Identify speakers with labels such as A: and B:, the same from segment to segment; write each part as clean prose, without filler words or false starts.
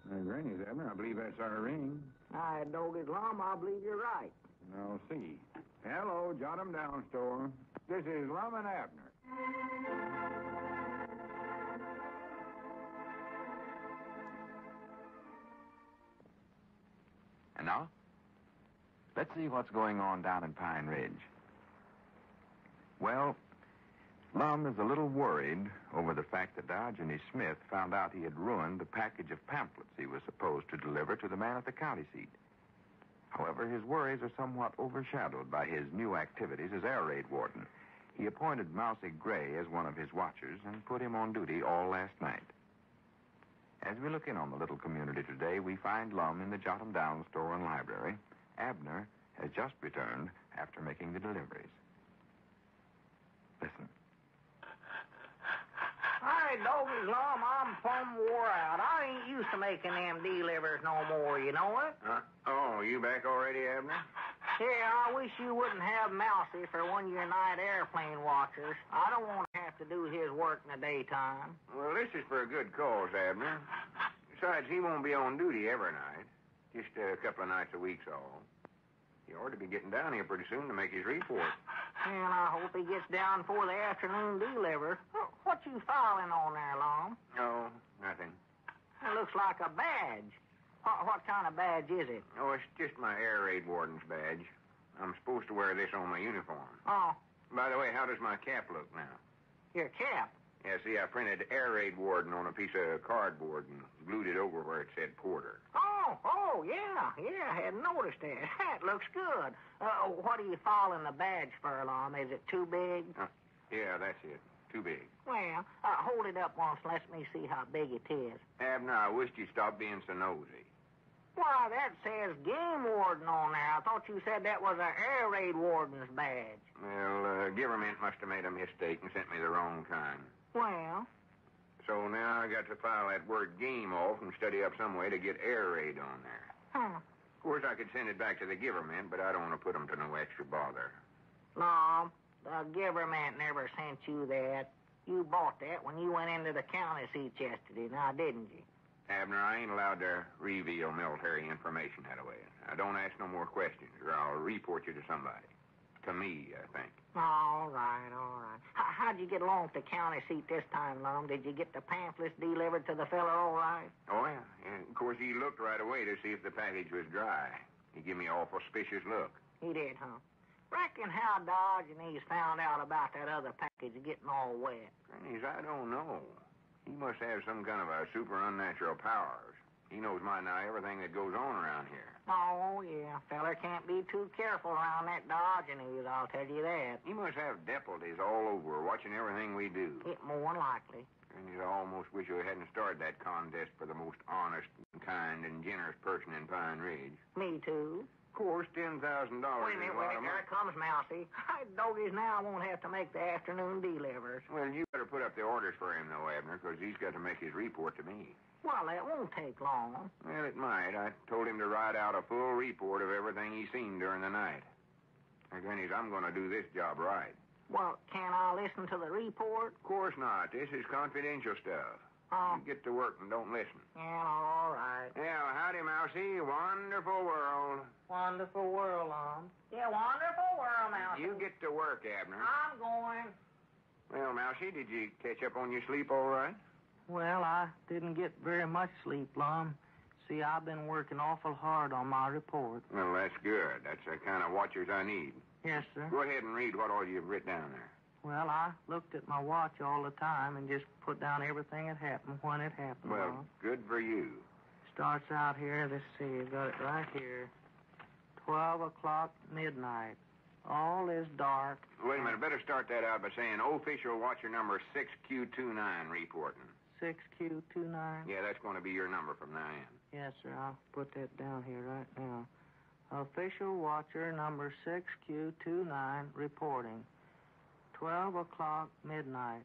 A: Granny's, Abner. I believe that's our ring.
B: I dog it, Lum. I believe you're right.
A: I'll see. Hello, jot'em down store. This is Lum and Abner.
C: And now, let's see what's going on down in Pine Ridge. Well, Lum is a little worried over the fact that Diogenes Smith found out he had ruined the package of pamphlets he was supposed to deliver to the man at the county seat. However, his worries are somewhat overshadowed by his new activities as air raid warden. He appointed Mousy Gray as one of his watchers and put him on duty all last night. As we look in on the little community today, we find Lum in the Jot'em Down store and library. Abner has just returned after making the deliveries. Listen.
B: Hey, doggy, Lum, I'm plumb wore out. I ain't used to making them delivers no more, you know it?
A: Oh, you back already, Abner?
B: Yeah, I wish you wouldn't have Mousy for one of your night airplane watchers. I don't want to have to do his work in the daytime.
A: Well, this is for a good cause, Abner. Besides, he won't be on duty every night. Just a couple of nights a week's all. He ought to be getting down here pretty soon to make his report.
B: And I hope he gets down for the afternoon deliver. What you filing on there, Lum?
A: No, nothing.
B: It looks like a badge. What kind of badge is it?
A: Oh, it's just my air raid warden's badge. I'm supposed to wear this on my uniform.
B: Oh.
A: By the way, how does my cap look now?
B: Your cap?
A: Yeah, see, I printed air raid warden on a piece of cardboard and glued it over where it said Porter.
B: Oh, yeah, I hadn't noticed that. That looks good. What are you filing the badge for, Lum? Is it too big?
A: Yeah, that's it. Too big.
B: Well, hold it up once and let me see how big it is.
A: Abner, I wish you'd stop being so nosy.
B: Why, that says game warden on there. I thought you said that was an air raid warden's badge.
A: Well, government must have made a mistake and sent me the wrong kind.
B: Well?
A: So now I got to file that word game off and study up some way to get air raid on there. Of course, I could send it back to the government, but I don't want to put them to no extra bother.
B: No, the government never sent you that. You bought that when you went into the county seat yesterday, now didn't you?
A: Abner, I ain't allowed to reveal military information that way. Now, don't ask no more questions, or I'll report you to somebody. To me, I think.
B: All right. How'd you get along with the county seat this time, Lum? Did you get the pamphlets delivered to the fella all right?
A: Oh, yeah. Of course, he looked right away to see if the package was dry. He gave me an awful suspicious look.
B: He did, huh? Reckon how Diogenes found out about that other package getting all wet.
A: Grannies, I don't know. He must have some kind of a super unnatural powers. He knows mighty nigh everything that goes on around here.
B: Oh, yeah. Feller can't be too careful around that Diogenes, I'll tell you that.
A: He must have deputies all over watching everything we do.
B: It more than likely.
A: And I almost wish we hadn't started that contest for the most honest and kind and generous person in Pine Ridge.
B: Me too.
A: Of course, $10,000
B: Wait a minute. There comes Mousy. Doggies now won't have to make the afternoon delivers.
A: Well, you better put up the orders for him, though, Abner, because he's got to make his report to me.
B: Well, that won't take long.
A: Well, it might. I told him to write out a full report of everything he's seen during the night. Now, Grannies, I'm going to do this job right.
B: Well, can I listen to the report?
A: Of course not. This is confidential stuff. You get to work and don't listen.
B: Yeah, all right.
A: Yeah, howdy, Mousy. Wonderful world.
B: Wonderful world, Lum. Yeah, wonderful world, Mousy.
A: You get to work, Abner.
B: I'm going.
A: Well, Mousy, did you catch up on your sleep all right?
B: Well, I didn't get very much sleep, Lum. See, I've been working awful hard on my report.
A: Well, that's good. That's the kind of watchers I need.
B: Yes, sir.
A: Go ahead and read what all you've written down there.
B: Well, I looked at my watch all the time and just put down everything that happened when it happened.
A: Well, good for you.
B: Starts out here, let's see, I've got it right here. 12 o'clock midnight. All is dark.
A: Wait a minute, better start that out by saying official watcher number 6Q29 reporting.
B: 6Q29?
A: Yeah, that's going to be your number from now in.
B: Yes, sir, I'll put that down here right now. Official watcher number 6Q29 reporting. 12 o'clock midnight.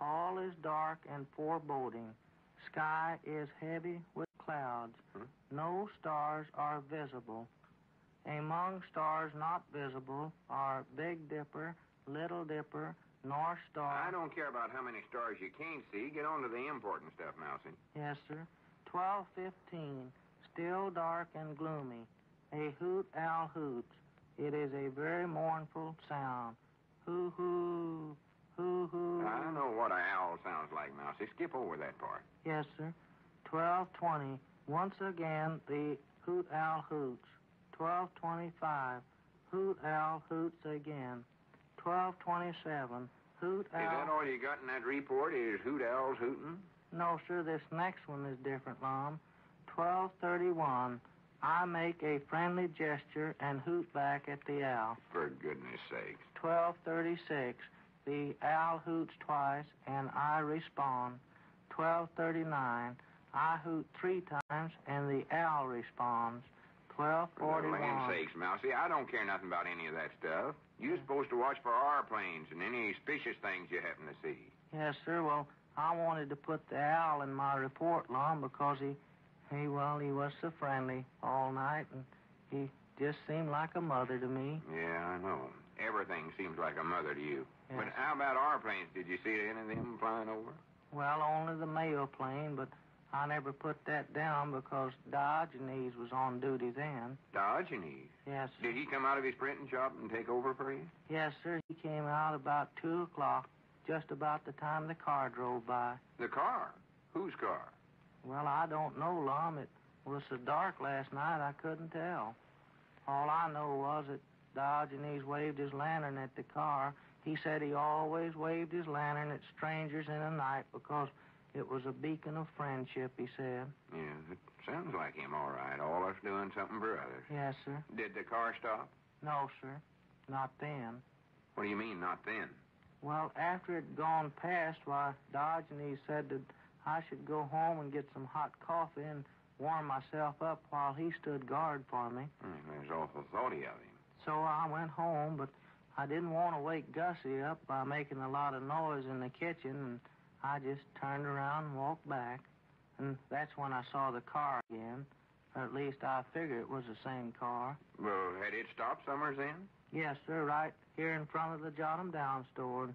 B: All is dark and foreboding. Sky is heavy with clouds. No stars are visible. Among stars not visible are Big Dipper, Little Dipper, North Star.
A: I don't care about how many stars you can't see. Get on to the important stuff, Mousy.
B: Yes, sir. 12:15, still dark and gloomy. A hoot owl hoots. It is a very mournful sound. Hoo-hoo, hoo-hoo.
A: I know what an owl sounds like, Mousy. Skip over that part.
B: Yes, sir. 12:20, once again the hoot owl hoots. 12:25, hoot owl hoots again. 12:27, hoot owl...
A: Is that all you got in that report, is hoot owls hooting?
B: No, sir, this next one is different, Lum. 12:31, I make a friendly gesture and hoot back at the owl.
A: For goodness sakes.
B: 12:36, the owl hoots twice and I respond. 12:39, I hoot 3 times and the owl responds. 12:41.
A: For the land's sakes, Mousy, I don't care nothing about any of that stuff. You're supposed to watch for airplanes and any suspicious things you happen to see.
B: Yes, sir. Well, I wanted to put the owl in my report, Lum, because he was so friendly all night, and he just seemed like a mother to me.
A: Yeah, I know. Everything seems like a mother to you.
B: Yes.
A: But how about airplanes? Did you see any of them flying over?
B: Well, only the mail plane, but I never put that down because Diogenes was on duty then.
A: Diogenes?
B: Yes, sir.
A: Did he come out of his printing shop and take over for you?
B: Yes, sir. He came out about 2 o'clock, just about the time the car drove by.
A: The car? Whose car?
B: Well, I don't know, Lum. It was so dark last night I couldn't tell. All I know was that Diogenes waved his lantern at the car. He said he always waved his lantern at strangers in the night because it was a beacon of friendship, he said.
A: Yeah, it sounds like him, all right. All us doing something for others.
B: Yes, sir.
A: Did the car stop?
B: No, sir. Not then.
A: What do you mean, not then?
B: Well, after it had gone past, why, Diogenes said that I should go home and get some hot coffee and warm myself up while he stood guard for me.
A: That's awful thoughty of him.
B: So I went home, but I didn't want to wake Gussie up by making a lot of noise in the kitchen, and I just turned around and walked back. And that's when I saw the car again. Or at least I figured it was the same car.
A: Well, had it stopped somewhere then?
B: Yes, sir, right here in front of the Jot'em Down store. And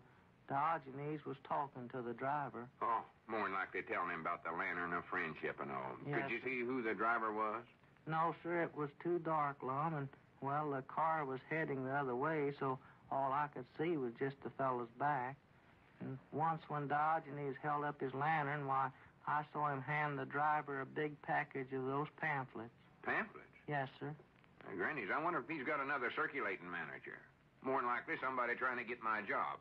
B: Diogenes was talking to the driver.
A: Oh, more than likely telling him about the lantern of friendship and all.
B: Yes.
A: Could you see who the driver was?
B: No, sir, it was too dark, Lum, and, well, the car was heading the other way, so all I could see was just the fellow's back. And once when Diogenes held up his lantern, why, I saw him hand the driver a big package of those pamphlets.
A: Pamphlets?
B: Yes, sir.
A: Grannies, I wonder if he's got another circulating manager. More than likely somebody trying to get my job.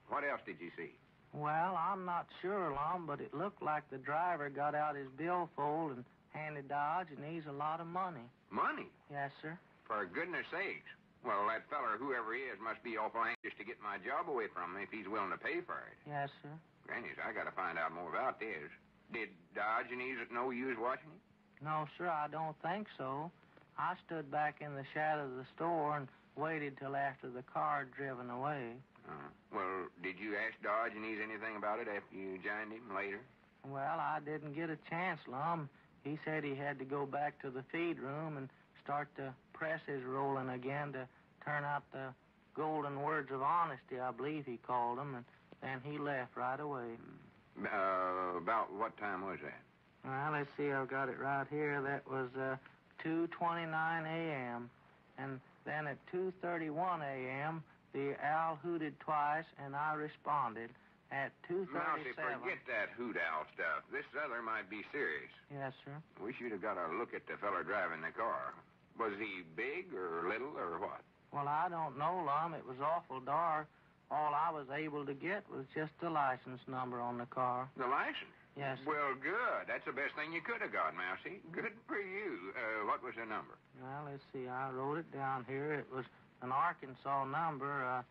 A: What else did you see?
B: Well, I'm not sure, Lum, but it looked like the driver got out his billfold and handed Diogenes a lot of money.
A: Money?
B: Yes, sir.
A: For goodness sakes. Well, that feller, whoever he is, must be awful anxious to get my job away from me if he's willing to pay for it.
B: Yes, sir.
A: Grannies, I got to find out more about this. Did Diogenes know you was watching him?
B: No, sir, I don't think so. I stood back in the shadow of the store and waited till after the car had driven away.
A: Well, did you ask Diogenes anything about it after you joined him later?
B: Well, I didn't get a chance, Lum. He said he had to go back to the feed room and start the presses rolling again to turn out the golden words of honesty, I believe he called them, and then he left right away.
A: About what time was that?
B: Well, let's see, I've got it right here. That was 2:29 a.m. And then at 2:31 a.m., the owl hooted twice, and I responded. At 2:37...
A: Mousy, forget that hoot owl stuff. This other might be serious.
B: Yes, sir.
A: We should have got a look at the feller driving the car. Was he big or little or what?
B: Well, I don't know, Lum. It was awful dark. All I was able to get was just the license number on the car.
A: The license?
B: Yes, sir.
A: Well, good. That's the best thing you could have got, Mousy. Good for you. What was the number?
B: Well, let's see. I wrote it down here. It was an Arkansas number.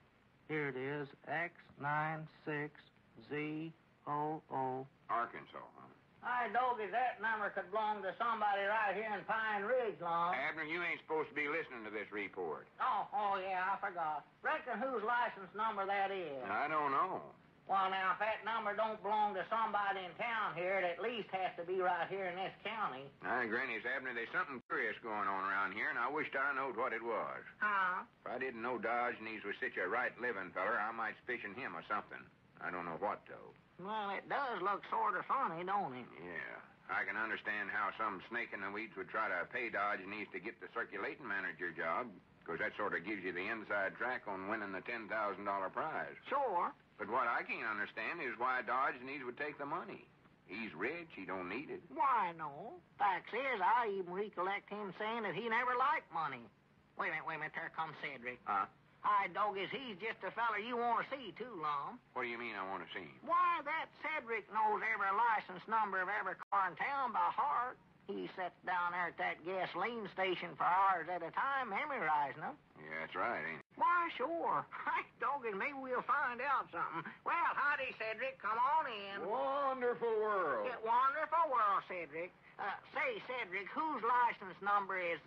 B: Here it is, X96ZOO.
A: Arkansas, huh?
B: Hi, Doggy, that number could belong to somebody right here in Pine Ridge, Lum.
A: Abner, you ain't supposed to be listening to this report.
B: Oh, yeah, I forgot. Reckon whose license number that is?
A: I don't know.
B: Well, now, if that number don't belong to somebody in town here, it at least has to be right here in this county.
A: Granny's Abner, there's something curious going on around here, and I wished I knowed what it was.
B: Huh?
A: If I didn't know Diogenes was such a right living feller, I might suspicion him of something. I don't know what, though.
B: Well, it does look sort of funny, don't it?
A: Yeah. I can understand how some snake in the weeds would try to pay Diogenes to get the circulating manager job, because that sort of gives you the inside track on winning the $10,000 prize.
B: Sure.
A: But what I can't understand is why Diogenes would take the money. He's rich. He don't need it.
B: Why, no. Fact is, I even recollect him saying that he never liked money. Wait a minute. There comes Cedric.
A: Huh?
B: Hi, Doggies, he's just a feller you want to see, too, Lum.
A: What do you mean I want to see him?
B: Why, that Cedric knows every license number of every car in town by heart. He sits down there at that gasoline station for hours at a time, memorizing them.
A: Yeah, that's right, ain't it?
B: Why, sure. Hi, Doggies, maybe we'll find out something. Well, howdy, Cedric. Come on in.
A: Wonderful world.
B: Yeah, wonderful world, Cedric. Say, Cedric, whose license number is,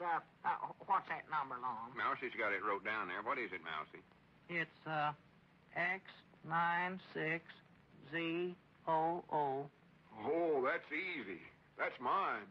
B: what's that number, Lum?
A: Mousie's got it wrote down there. What is it, Mousie?
B: It's, X96ZOO.
A: Oh, that's easy. That's mine.